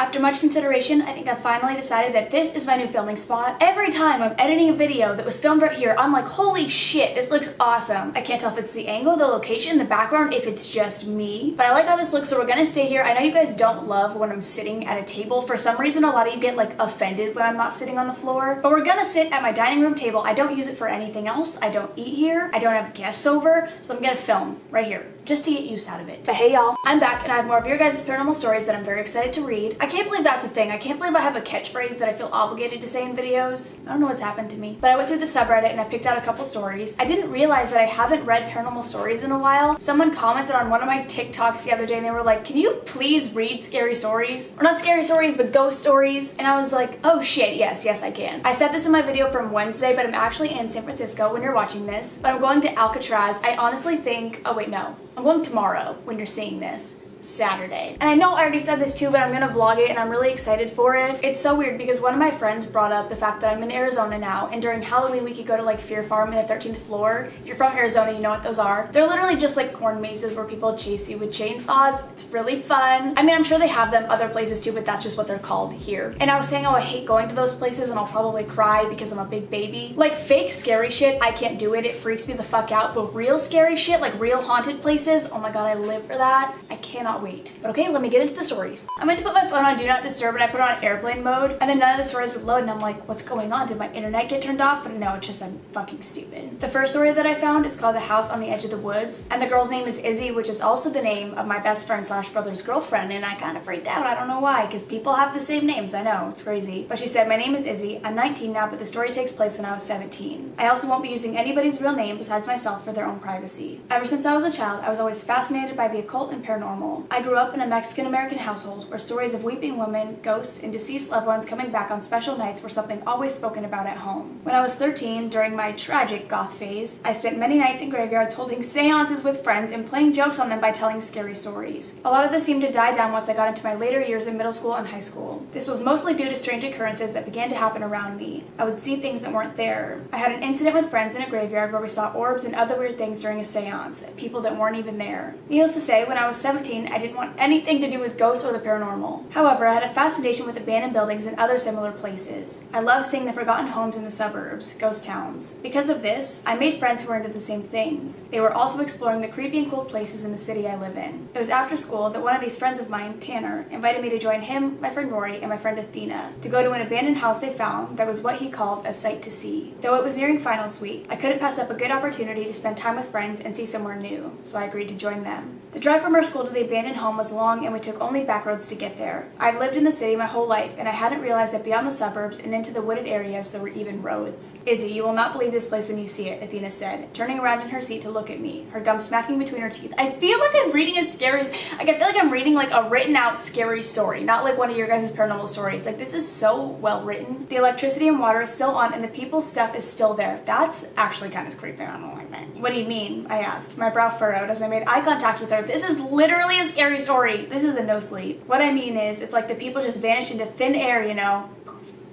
After much consideration, I think I finally decided that this is my new filming spot. Every time I'm editing a video that was filmed right here, I'm like, holy shit, this looks awesome. I can't tell if it's the angle, the location, the background, if it's just me. But I like how this looks, so we're gonna stay here. I know you guys don't love when I'm sitting at a table. For some reason, a lot of you get like offended when I'm not sitting on the floor. But we're gonna sit at my dining room table. I don't use it for anything else. I don't eat here. I don't have guests over. So I'm gonna film right here, just to get use out of it. But hey y'all, I'm back and I have more of your guys' paranormal stories that I'm very excited to read. I can't believe that's a thing. I can't believe I have a catchphrase that I feel obligated to say in videos. I don't know what's happened to me. But I went through the subreddit and I picked out a couple stories. I didn't realize that I haven't read paranormal stories in a while. Someone commented on one of my TikToks the other day and they were like, can you please read scary stories? Or not scary stories, but ghost stories. And I was like, oh shit, yes, I can. I said this in my video from Wednesday, but I'm actually in San Francisco when you're watching this. But I'm going to Alcatraz. I honestly think, oh wait, no. I'm going tomorrow when you're seeing this. Saturday. And I know I already said this too, but I'm gonna vlog it and I'm really excited for it. It's so weird because one of my friends brought up the fact that I'm in Arizona now, and during Halloween we could go to like Fear Farm in the 13th floor. If you're from Arizona, you know what those are. They're literally just like corn mazes where people chase you with chainsaws. It's really fun. I mean, I'm sure they have them other places too, but that's just what they're called here. And I was saying, oh, I hate going to those places and I'll probably cry because I'm a big baby. Like fake scary shit, I can't do it. It freaks me the fuck out. But real scary shit, like real haunted places, oh my god, I live for that. I cannot wait. But okay, let me get into the stories. I meant to put my phone on Do Not Disturb and I put it on airplane mode, and then none of the stories would load and I'm like, what's going on? Did my internet get turned off? But no, it's just I'm fucking stupid. The first story that I found is called The House on the Edge of the Woods, and the girl's name is Izzy, which is also the name of my best friend slash brother's girlfriend, and I kind of freaked out. I don't know why, because people have the same names. I know, it's crazy. But she said, my name is Izzy. I'm 19 now, but the story takes place when I was 17. I also won't be using anybody's real name besides myself for their own privacy. Ever since I was a child, I was always fascinated by the occult and paranormal. I grew up in a Mexican-American household where stories of weeping women, ghosts, and deceased loved ones coming back on special nights were something always spoken about at home. When I was 13, during my tragic goth phase, I spent many nights in graveyards holding seances with friends and playing jokes on them by telling scary stories. A lot of this seemed to die down once I got into my later years in middle school and high school. This was mostly due to strange occurrences that began to happen around me. I would see things that weren't there. I had an incident with friends in a graveyard where we saw orbs and other weird things during a seance, people that weren't even there. Needless to say, when I was 17, I didn't want anything to do with ghosts or the paranormal. However, I had a fascination with abandoned buildings and other similar places. I loved seeing the forgotten homes in the suburbs, ghost towns. Because of this, I made friends who were into the same things. They were also exploring the creepy and cool places in the city I live in. It was after school that one of these friends of mine, Tanner, invited me to join him, my friend Rory, and my friend Athena to go to an abandoned house they found that was what he called a sight to see. Though it was nearing finals week, I couldn't pass up a good opportunity to spend time with friends and see somewhere new, so I agreed to join them. The drive from our school to the abandoned home was long and we took only back roads to get there. I'd lived in the city my whole life and I hadn't realized that beyond the suburbs and into the wooded areas there were even roads. Izzy, you will not believe this place when you see it, Athena said, turning around in her seat to look at me, her gum smacking between her teeth. I feel like I'm reading a scary, I feel like I'm reading like a written out scary story, not like one of your guys' paranormal stories. Like this is so well written. The electricity and water is still on and the people's stuff is still there. That's actually kind of creepy. I don't like that. What do you mean? I asked, my brow furrowed as I made eye contact with her. This is literally a scary story. This is a no sleep. What I mean is, it's like the people just vanish into thin air, you know?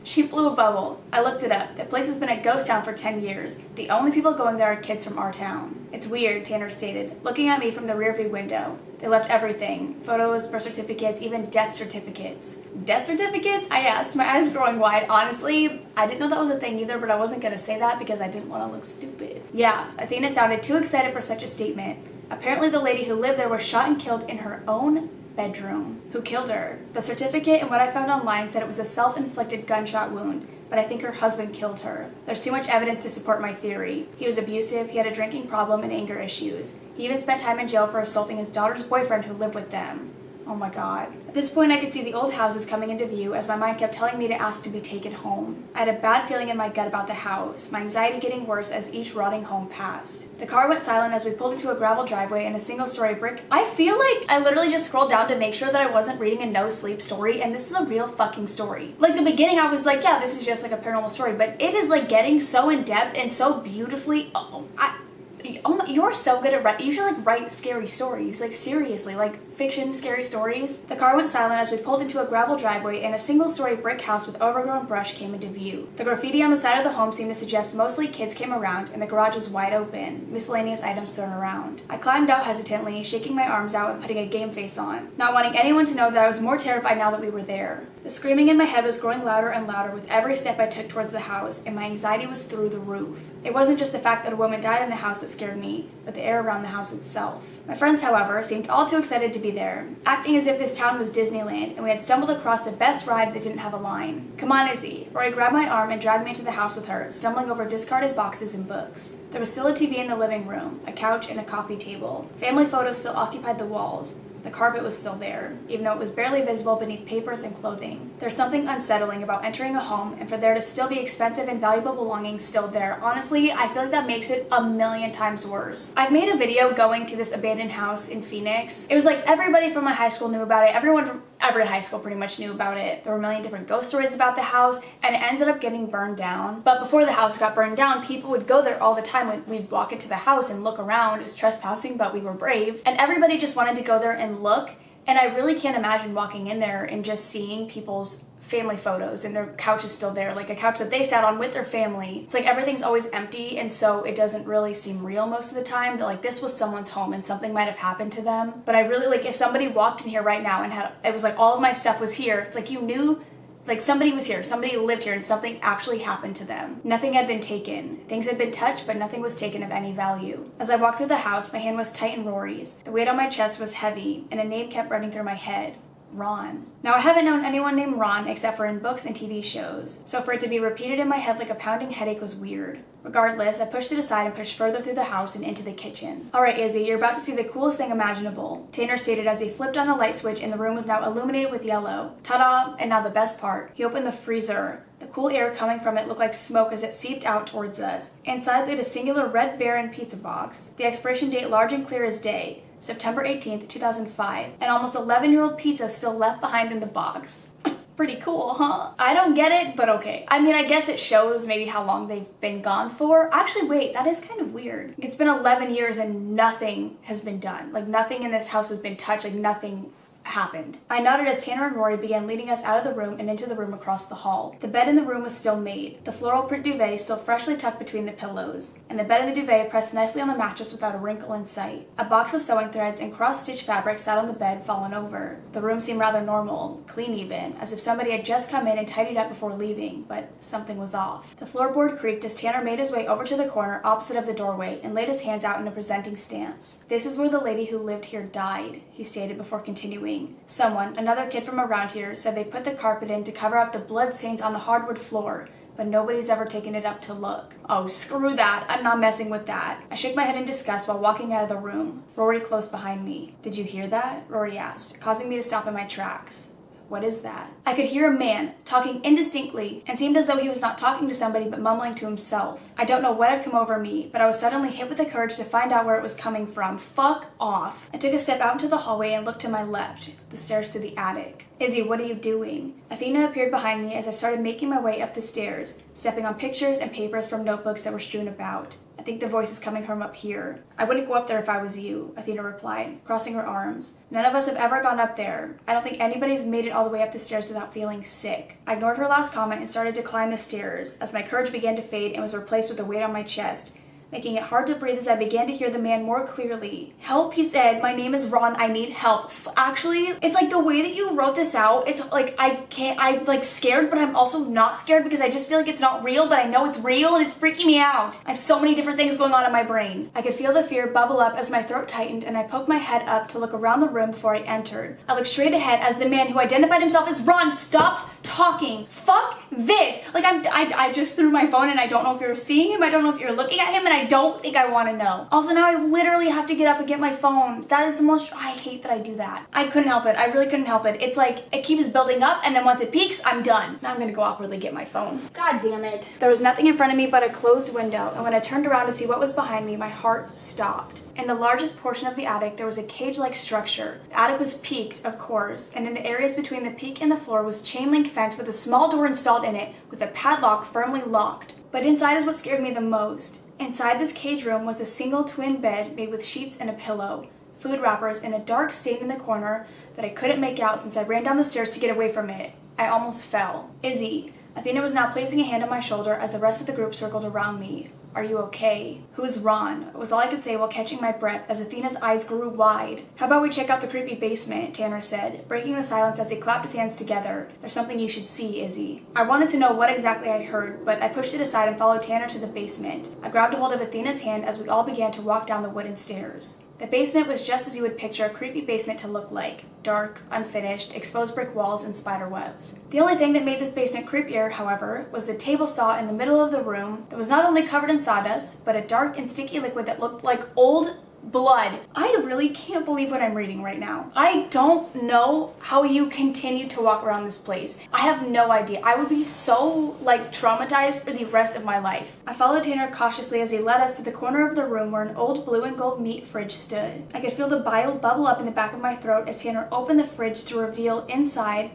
She blew a bubble. I looked it up. The place has been a ghost town for 10 years. The only people going there are kids from our town. It's weird, Tanner stated, looking at me from the rearview window. They left everything. Photos, birth certificates, even death certificates. Death certificates? I asked, my eyes growing wide. Honestly, I didn't know that was a thing either, but I wasn't gonna say that because I didn't want to look stupid. Yeah, Athena sounded too excited for such a statement. Apparently the lady who lived there was shot and killed in her own bedroom. Who killed her? The certificate and what I found online said it was a self-inflicted gunshot wound, but I think her husband killed her. There's too much evidence to support my theory. He was abusive, he had a drinking problem and anger issues. He even spent time in jail for assaulting his daughter's boyfriend who lived with them. Oh my god. At this point I could see the old houses coming into view as my mind kept telling me to ask to be taken home. I had a bad feeling in my gut about the house, my anxiety getting worse as each rotting home passed. The car went silent as we pulled into a gravel driveway and a single-story brick. I feel like I literally just scrolled down to make sure that I wasn't reading a no-sleep story, and this is a real fucking story. Like the beginning I was like, yeah, this is just like a paranormal story, but it is like getting so in-depth and so beautifully. Oh my, you're so good at writing. You should like write scary stories, like seriously, like fiction scary stories. The car went silent as we pulled into a gravel driveway and a single-story brick house with overgrown brush came into view. The graffiti on the side of the home seemed to suggest mostly kids came around and the garage was wide open, miscellaneous items thrown around. I climbed out hesitantly, shaking my arms out and putting a game face on, not wanting anyone to know that I was more terrified now that we were there. The screaming in my head was growing louder and louder with every step I took towards the house, and my anxiety was through the roof. It wasn't just the fact that a woman died in the house that scared me, but the air around the house itself. My friends, however, seemed all too excited to be there, acting as if this town was Disneyland and we had stumbled across the best ride that didn't have a line. "Come on, Izzy." Rory grabbed my arm and dragged me into the house with her, stumbling over discarded boxes and books. There was still a TV in the living room, a couch, and a coffee table. Family photos still occupied the walls. The carpet was still there, even though it was barely visible beneath papers and clothing. There's something unsettling about entering a home and for there to still be expensive and valuable belongings still there. Honestly, I feel like that makes it a million times worse. I've made a video going to this abandoned house in Phoenix. It was like everybody from my high school knew about it. Everyone from every high school pretty much knew about it. There were a million different ghost stories about the house, and it ended up getting burned down. But before the house got burned down, people would go there all the time. We'd walk into the house and look around. It was trespassing, but we were brave. And everybody just wanted to go there and look. And I really can't imagine walking in there and just seeing people's family photos and their couch is still there, like a couch that they sat on with their family. It's like everything's always empty, and so it doesn't really seem real most of the time, that like this was someone's home and something might have happened to them. But I really, like, if somebody walked in here right now and it was like all of my stuff was here, it's like you knew like somebody was here, somebody lived here, and something actually happened to them. Nothing had been taken. Things had been touched, but nothing was taken of any value. As I walked through the house, my hand was tight in Rory's. The weight on my chest was heavy, and a name kept running through my head. Ron. Now, I haven't known anyone named Ron except for in books and TV shows, so for it to be repeated in my head like a pounding headache was weird. Regardless, I pushed it aside and pushed further through the house and into the kitchen. "Alright, Izzy, you're about to see the coolest thing imaginable," Tanner stated as he flipped on a light switch and the room was now illuminated with yellow. Ta-da! And now the best part. He opened the freezer. The cool air coming from it looked like smoke as it seeped out towards us. Inside laid a singular Red Baron pizza box, the expiration date large and clear as day. September 18th, 2005, and almost 11-year-old pizza still left behind in the box. Pretty cool, huh? I don't get it, but okay. I mean, I guess it shows maybe how long they've been gone for. Actually, wait, that is kind of weird. It's been 11 years and nothing has been done. Like, nothing in this house has been touched, like nothing happened. I nodded as Tanner and Rory began leading us out of the room and into the room across the hall. The bed in the room was still made, the floral print duvet still freshly tucked between the pillows, and the bed and the duvet pressed nicely on the mattress without a wrinkle in sight. A box of sewing threads and cross-stitch fabric sat on the bed, fallen over. The room seemed rather normal, clean even, as if somebody had just come in and tidied up before leaving, but something was off. The floorboard creaked as Tanner made his way over to the corner opposite of the doorway and laid his hands out in a presenting stance. "This is where the lady who lived here died," he stated before continuing. "Someone, another kid from around here, said they put the carpet in to cover up the blood stains on the hardwood floor, but nobody's ever taken it up to look." Oh, screw that. I'm not messing with that. I shook my head in disgust while walking out of the room. Rory close behind me. "Did you hear that?" Rory asked, causing me to stop in my tracks. "What is that?" I could hear a man talking indistinctly and seemed as though he was not talking to somebody but mumbling to himself. I don't know what had come over me, but I was suddenly hit with the courage to find out where it was coming from. Fuck off. I took a step out into the hallway and looked to my left, the stairs to the attic. "Izzy, what are you doing?" Athena appeared behind me as I started making my way up the stairs, stepping on pictures and papers from notebooks that were strewn about. "I think the voice is coming from up here." "I wouldn't go up there if I was you," Athena replied, crossing her arms. "None of us have ever gone up there. I don't think anybody's made it all the way up the stairs without feeling sick." I ignored her last comment and started to climb the stairs as my courage began to fade and was replaced with a weight on my chest, making it hard to breathe as I began to hear the man more clearly. "Help," he said. "My name is Ron. I need help." Actually, it's like the way that you wrote this out, it's like I'm like scared, but I'm also not scared because I just feel like it's not real, but I know it's real and it's freaking me out. I have so many different things going on in my brain. I could feel the fear bubble up as my throat tightened and I poked my head up to look around the room before I entered. I looked straight ahead as the man who identified himself as Ron stopped talking. Fuck this. Like I just threw my phone and I don't know if you're seeing him, I don't know if you're looking at him, and I don't think I want to know. Also, now I literally have to get up and get my phone. That is the most, I hate that I do that. I couldn't help it. I really couldn't help it. It's like, it keeps building up and then once it peaks, I'm done. Now I'm gonna go awkwardly get my phone. God damn it. There was nothing in front of me but a closed window, and when I turned around to see what was behind me, my heart stopped. In the largest portion of the attic, there was a cage-like structure. The attic was peaked, of course, and in the areas between the peak and the floor was chain-link fence with a small door installed in it with a padlock firmly locked. But inside is what scared me the most. Inside this cage room was a single twin bed made with sheets and a pillow. food wrappers, and a dark stain in the corner that I couldn't make out since I ran down the stairs to get away from it. I almost fell. Izzy. Athena was now placing a hand on my shoulder as the rest of the group circled around me. Are you okay? Who's Ron? Was all I could say while catching my breath as Athena's eyes grew wide. How about we check out the creepy basement, Tanner said, breaking the silence as he clapped his hands together. There's something you should see, Izzy. I wanted to know what exactly I heard, but I pushed it aside and followed Tanner to the basement. I grabbed a hold of Athena's hand as we all began to walk down the wooden stairs. The basement was just as you would picture a creepy basement to look like. Dark, unfinished, exposed brick walls, and spider webs. The only thing that made this basement creepier, however, was the table saw in the middle of the room that was not only covered in sawdust, but a dark and sticky liquid that looked like old blood. I really can't believe what I'm reading right now. I don't know how you continue to walk around this place. I have no idea. I would be so traumatized for the rest of my life. I followed Tanner cautiously as he led us to the corner of the room where an old blue and gold meat fridge stood. I could feel the bile bubble up in the back of my throat as Tanner opened the fridge to reveal inside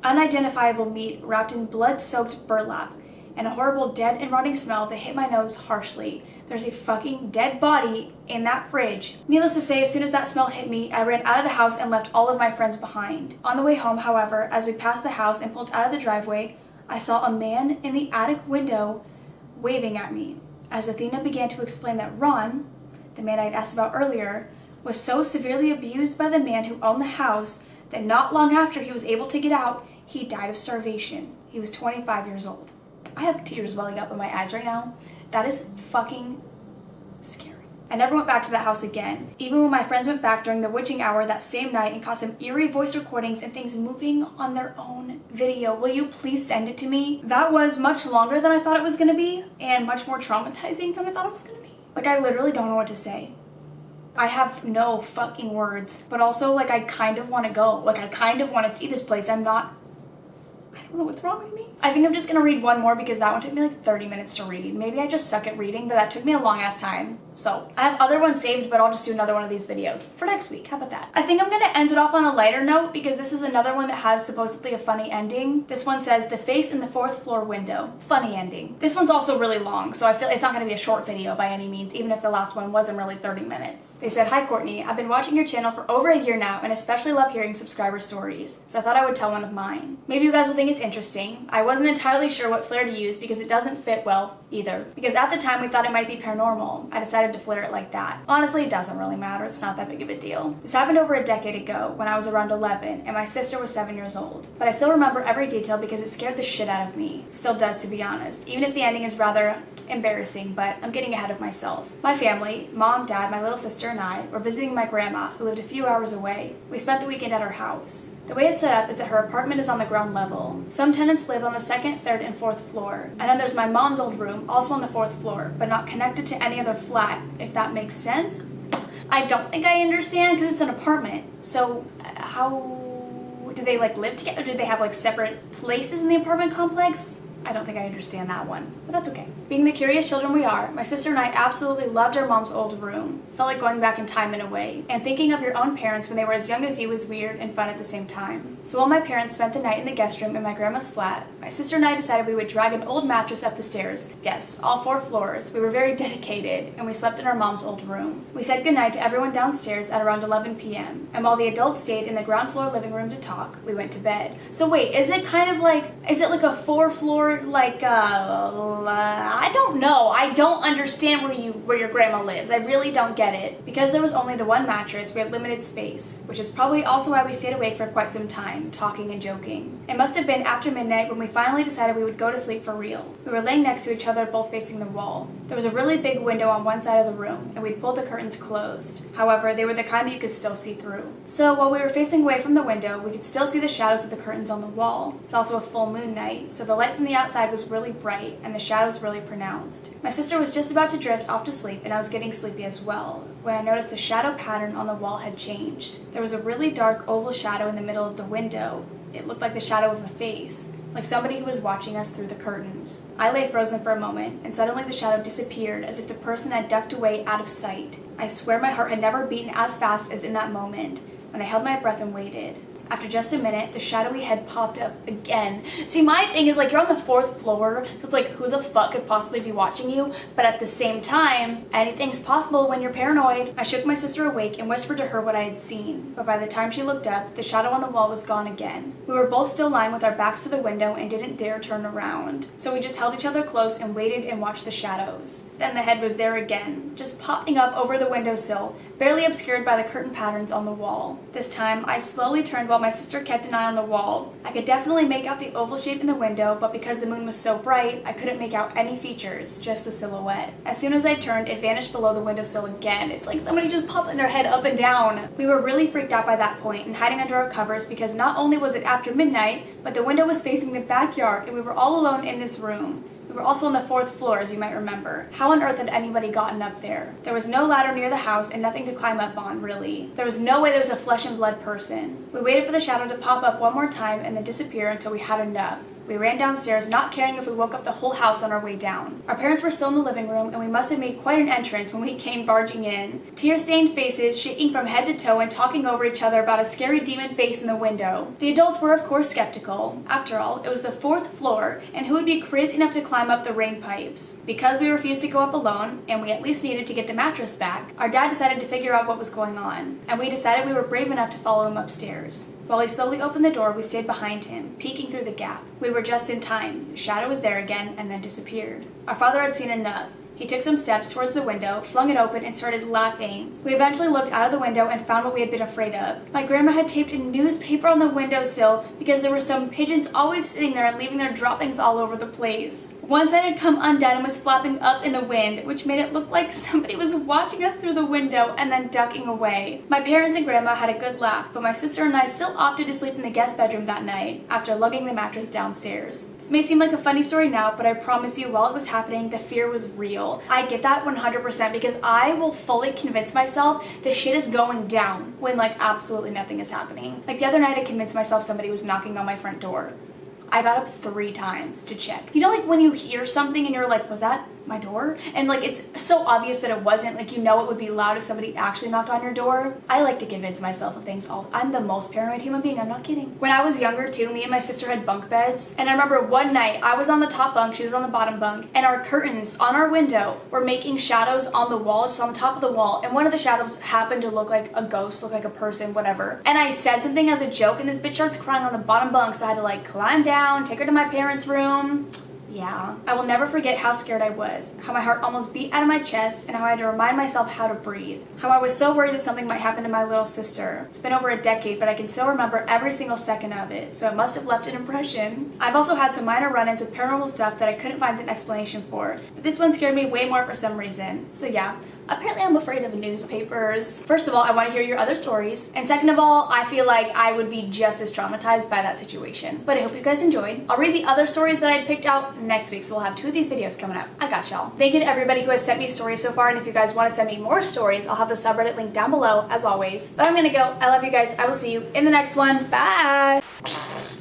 unidentifiable meat wrapped in blood-soaked burlap and a horrible dead and rotting smell that hit my nose harshly. There's a fucking dead body in that fridge. Needless to say, as soon as that smell hit me, I ran out of the house and left all of my friends behind. On the way home, however, as we passed the house and pulled out of the driveway, I saw a man in the attic window waving at me. As Athena began to explain that Ron, the man I'd asked about earlier, was so severely abused by the man who owned the house that not long after he was able to get out, he died of starvation. He was 25 years old. I have tears welling up in my eyes right now. That is fucking scary. I never went back to that house again, even when my friends went back during the witching hour that same night and caught some eerie voice recordings and things moving on their own video. Will you please send it to me? That was much longer than I thought it was gonna be and much more traumatizing than I thought it was gonna be. I literally don't know what to say. I have no fucking words, but also I kind of want to go. I kind of want to see this place. I don't know what's wrong with me. I think I'm just gonna read one more because that one took me 30 minutes to read. Maybe I just suck at reading, but that took me a long ass time. So I have other ones saved, but I'll just do another one of these videos for next week. How about that? I think I'm gonna end it off on a lighter note because this is another one that has supposedly a funny ending. This one says, the face in the 4th floor window. Funny ending. This one's also really long, so I feel it's not gonna be a short video by any means, even if the last one wasn't really 30 minutes. They said, hi Courtney, I've been watching your channel for over a year now and especially love hearing subscriber stories, so I thought I would tell one of mine. Maybe you guys will think it's interesting. I wasn't entirely sure what flare to use because it doesn't fit well either. Because at the time we thought it might be paranormal. I decided to flare it like that. Honestly, it doesn't really matter. It's not that big of a deal. This happened over a decade ago when I was around 11 and my sister was 7 years old. But I still remember every detail because it scared the shit out of me. Still does, to be honest. Even if the ending is rather embarrassing, but I'm getting ahead of myself. My family, mom, dad, my little sister, and I were visiting my grandma who lived a few hours away. We spent the weekend at her house. The way it's set up is that her apartment is on the ground level. Some tenants live on the 2nd, 3rd, and 4th floor. And then there's my mom's old room, also on the 4th floor, but not connected to any other flat, if that makes sense. I don't think I understand because it's an apartment. So how do they live together? Do they have separate places in the apartment complex? I don't think I understand that one, but that's okay. Being the curious children we are, my sister and I absolutely loved our mom's old room. Felt like going back in time in a way. And thinking of your own parents when they were as young as you was weird and fun at the same time. So while my parents spent the night in the guest room in my grandma's flat, my sister and I decided we would drag an old mattress up the stairs. Yes, all 4 floors. We were very dedicated, and we slept in our mom's old room. We said goodnight to everyone downstairs at around 11 p.m. And while the adults stayed in the ground floor living room to talk, we went to bed. So wait, is it kind of is it a 4-floor, I don't know. I don't understand where your grandma lives. I really don't get it. Because there was only the one mattress, we had limited space, which is probably also why we stayed awake for quite some time, talking and joking. It must have been after midnight when we finally decided we would go to sleep for real. We were laying next to each other, both facing the wall. There was a really big window on one side of the room, and we'd pulled the curtains closed. However, they were the kind that you could still see through. So while we were facing away from the window, we could still see the shadows of the curtains on the wall. It's also a full moon night, so the light from the outside was really bright, and the shadows really pronounced. My sister was just about to drift off to sleep, and I was getting sleepy as well, when I noticed the shadow pattern on the wall had changed. There was a really dark oval shadow in the middle of the window. It looked like the shadow of a face, like somebody who was watching us through the curtains. I lay frozen for a moment, and suddenly the shadow disappeared as if the person had ducked away out of sight. I swear my heart had never beaten as fast as in that moment, when I held my breath and waited. After just a minute, the shadowy head popped up again. See, my thing is like you're on the 4th floor, so it's like who the fuck could possibly be watching you? But at the same time, anything's possible when you're paranoid. I shook my sister awake and whispered to her what I had seen. But by the time she looked up, the shadow on the wall was gone again. We were both still lying with our backs to the window and didn't dare turn around. So we just held each other close and waited and watched the shadows. Then the head was there again, just popping up over the windowsill, barely obscured by the curtain patterns on the wall. This time, I slowly turned while my sister kept an eye on the wall. I could definitely make out the oval shape in the window, but because the moon was so bright, I couldn't make out any features, just the silhouette. As soon as I turned, it vanished below the windowsill again. It's like somebody just popping their head up and down. We were really freaked out by that point and hiding under our covers because not only was it after midnight, but the window was facing the backyard and we were all alone in this room. We were also on the 4th floor, as you might remember. How on earth had anybody gotten up there? There was no ladder near the house and nothing to climb up on, really. There was no way there was a flesh and blood person. We waited for the shadow to pop up one more time and then disappear until we had enough. We ran downstairs, not caring if we woke up the whole house on our way down. Our parents were still in the living room, and we must have made quite an entrance when we came barging in. Tear-stained faces, shaking from head to toe and talking over each other about a scary demon face in the window. The adults were, of course, skeptical. After all, it was the 4th floor, and who would be crazy enough to climb up the rain pipes? Because we refused to go up alone, and we at least needed to get the mattress back, our dad decided to figure out what was going on, and we decided we were brave enough to follow him upstairs. While he slowly opened the door, we stayed behind him, peeking through the gap. We were just in time. The shadow was there again and then disappeared. Our father had seen enough. He took some steps towards the window, flung it open, and started laughing. We eventually looked out of the window and found what we had been afraid of. My grandma had taped a newspaper on the windowsill because there were some pigeons always sitting there and leaving their droppings all over the place. One side had come undone and was flapping up in the wind, which made it look like somebody was watching us through the window and then ducking away. My parents and grandma had a good laugh, but my sister and I still opted to sleep in the guest bedroom that night after lugging the mattress downstairs. This may seem like a funny story now, but I promise you, while it was happening, the fear was real. I get that 100% because I will fully convince myself the shit is going down when like absolutely nothing is happening. Like the other night I convinced myself somebody was knocking on my front door. I got up 3 times to check. You know, like when you hear something and you're like, was that my door? And like it's so obvious that it wasn't, like you know it would be loud if somebody actually knocked on your door. I like to convince myself of things. I'm the most paranoid human being, I'm not kidding. When I was younger too, me and my sister had bunk beds, and I remember one night I was on the top bunk, she was on the bottom bunk, and our curtains on our window were making shadows on the wall, just on the top of the wall, and one of the shadows happened to look like a ghost, look like a person, whatever. And I said something as a joke and this bitch starts crying on the bottom bunk, so I had to like climb down, take her to my parents' room. Yeah. I will never forget how scared I was, how my heart almost beat out of my chest, and how I had to remind myself how to breathe. How I was so worried that something might happen to my little sister. It's been over a decade, but I can still remember every single second of it, so it must have left an impression. I've also had some minor run-ins with paranormal stuff that I couldn't find an explanation for, but this one scared me way more for some reason. So yeah. Apparently I'm afraid of newspapers. First of all, I want to hear your other stories. And second of all, I feel like I would be just as traumatized by that situation. But I hope you guys enjoyed. I'll read the other stories that I picked out next week, so we'll have 2 of these videos coming up. I got y'all. Thank you to everybody who has sent me stories so far, and if you guys want to send me more stories, I'll have the subreddit link down below, as always. But I'm gonna go. I love you guys. I will see you in the next one. Bye!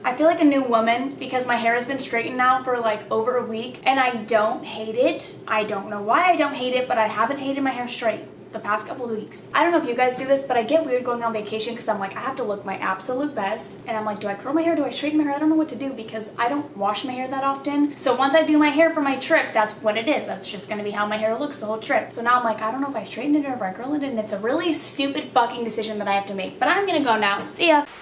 I feel like a new woman because my hair has been straightened now for like over a week and I don't hate it. I don't know why I don't hate it, but I haven't hated my hair straight the past couple of weeks. I don't know if you guys do this, but I get weird going on vacation because I'm like, I have to look my absolute best. And I'm like, do I curl my hair? Do I straighten my hair? I don't know what to do because I don't wash my hair that often. So once I do my hair for my trip, that's what it is. That's just gonna be how my hair looks the whole trip. So now I'm like, I don't know if I straighten it or if I curl it, and it's a really stupid fucking decision that I have to make. But I'm gonna go now. See ya.